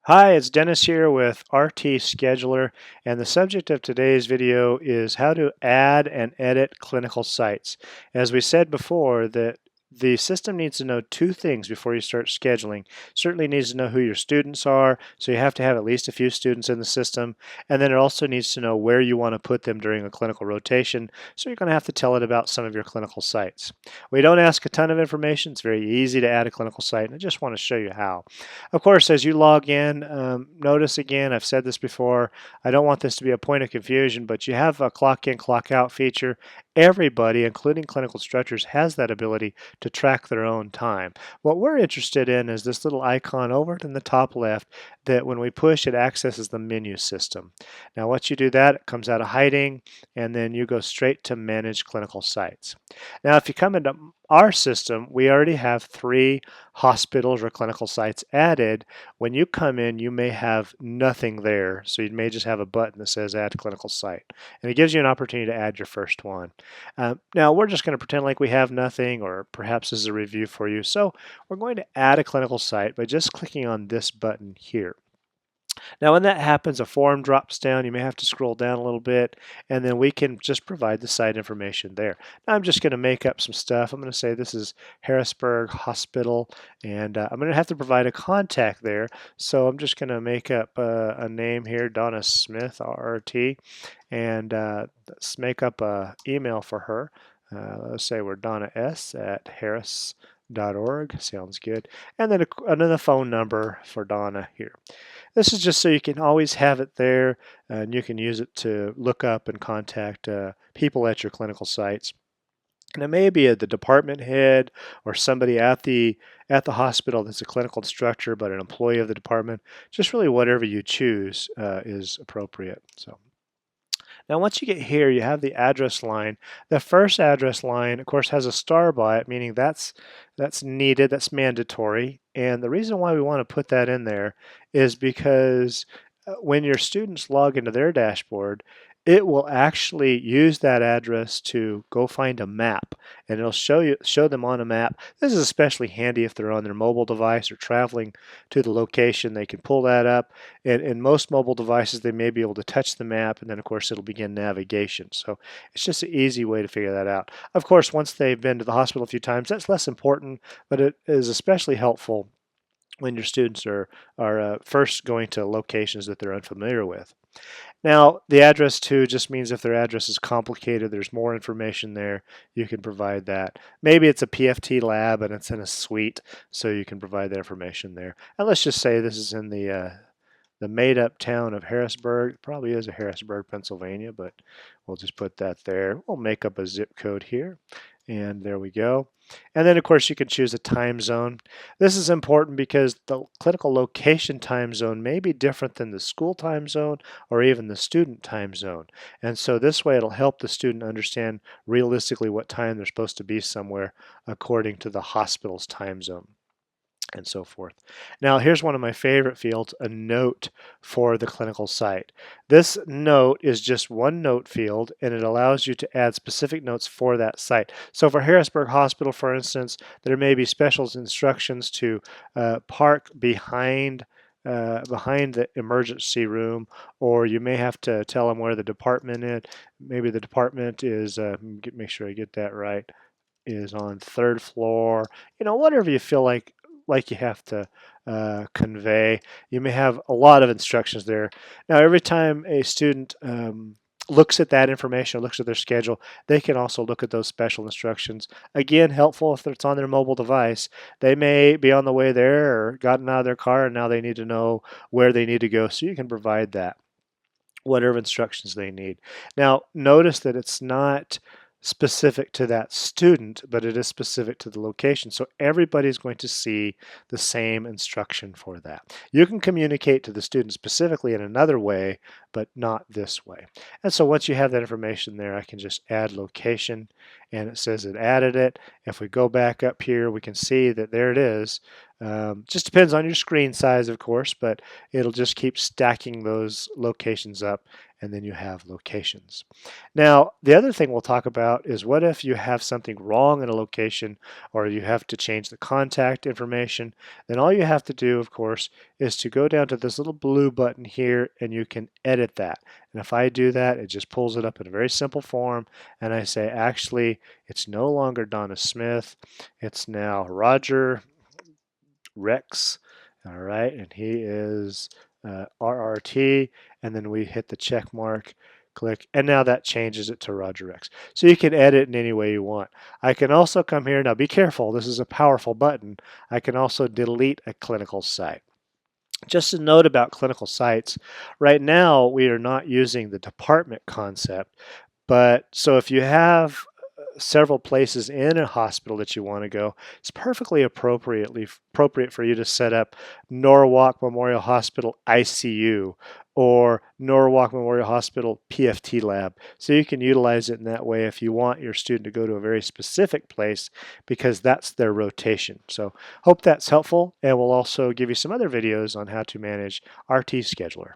Hi, it's Dennis here with RT Scheduler, and the subject of today's video is how to add and edit clinical sites. As we said before, that the system needs to know two things before you start scheduling. Certainly needs to know who your students are, so you have to have at least a few students in the system, and then it also needs to know where you want to put them during a clinical rotation, so you're going to have to tell it about some of your clinical sites. We don't ask a ton of information. It's very easy to add a clinical site, and I just want to show you how. Of course, as you log in, notice again, I've said this before, I don't want this to be a point of confusion, but you have a clock in, clock out feature. Everybody, including clinical instructors, has that ability to track their own time. What we're interested in is this little icon over in the top left that when we push, it accesses the menu system. Now, once you do that, it comes out of hiding, and then you go straight to Manage Clinical Sites. Now, if you come into our system, we already have 3 hospitals or clinical sites added. When you come in, you may have nothing there. So you may just have a button that says Add Clinical Site. And it gives you an opportunity to add your first one. Now, we're just going to pretend like we have nothing, or perhaps this is a review for you. So we're going to add a clinical site by just clicking on this button here. Now, when that happens, a form drops down. You may have to scroll down a little bit, and then we can just provide the site information there. Now, I'm just going to make up some stuff. I'm going to say this is Harrisburg Hospital, and I'm going to have to provide a contact there. So I'm just going to make up a name here, Donna Smith, RRT, and let's make up an email for her. Let's say we're Donna S. at harris.org. Sounds good. And then another phone number for Donna here. This is just so you can always have it there, and you can use it to look up and contact people at your clinical sites. And it may be the department head or somebody at the hospital that's a clinical instructor but an employee of the department. Just really whatever you choose is appropriate. So. Now, once you get here, you have the address line. The first address line, of course, has a star by it, meaning that's needed, that's mandatory. And the reason why we want to put that in there is because when your students log into their dashboard, it will actually use that address to go find a map, and it'll show them on a map. This is especially handy if they're on their mobile device or traveling to the location. They can pull that up, and in most mobile devices they may be able to touch the map, and then of course it'll begin navigation. So it's just an easy way to figure that out. Of course, once they've been to the hospital a few times, that's less important, but it is especially helpful when your students are first going to locations that they're unfamiliar with. Now, the address too just means if their address is complicated, there's more information there, you can provide that. Maybe it's a PFT lab and it's in a suite, so you can provide that information there. And let's just say this is in the made-up town of Harrisburg. It probably is a Harrisburg, Pennsylvania, but we'll just put that there. We'll make up a zip code here, and there we go. And then, of course, you can choose a time zone. This is important because the clinical location time zone may be different than the school time zone or even the student time zone. And so this way it'll help the student understand realistically what time they're supposed to be somewhere according to the hospital's time zone and so forth. Now, here's one of my favorite fields, a note for the clinical site. This note is just one note field, and it allows you to add specific notes for that site. So for Harrisburg Hospital, for instance, there may be special instructions to park behind the emergency room, or you may have to tell them where the department is. Maybe the department is, make sure I get that right, is on 3rd floor. Whatever you feel like you have to convey. You may have a lot of instructions there. Now, every time a student looks at that information or looks at their schedule, they can also look at those special instructions. Again, helpful if it's on their mobile device. They may be on the way there or gotten out of their car and now they need to know where they need to go, so you can provide that, whatever instructions they need. Now, notice that it's not specific to that student, but it is specific to the location. So everybody's going to see the same instruction for that. You can communicate to the student specifically in another way, but not this way. And so once you have that information there, I can just add location, and it says it added it. If we go back up here, we can see that there it is. Just depends on your screen size, of course, but it'll just keep stacking those locations up, and then you have locations. Now, the other thing we'll talk about is what if you have something wrong in a location or you have to change the contact information. Then all you have to do, of course, is to go down to this little blue button here and you can edit that. And if I do that, it just pulls it up in a very simple form, and I say, actually, it's no longer Donna Smith, it's now Roger Rex. All right, and he is RRT, and then we hit the check mark, click, and now that changes it to Roger Rex. So you can edit in any way you want. I can also come here, now be careful, this is a powerful button. I can also delete a clinical site. Just a note about clinical sites, right now we are not using the department concept, but so if you have several places in a hospital that you want to go, it's perfectly appropriate for you to set up Norwalk Memorial Hospital ICU or Norwalk Memorial Hospital PFT lab. So you can utilize it in that way if you want your student to go to a very specific place because that's their rotation. So hope that's helpful, and we'll also give you some other videos on how to manage RT Scheduler.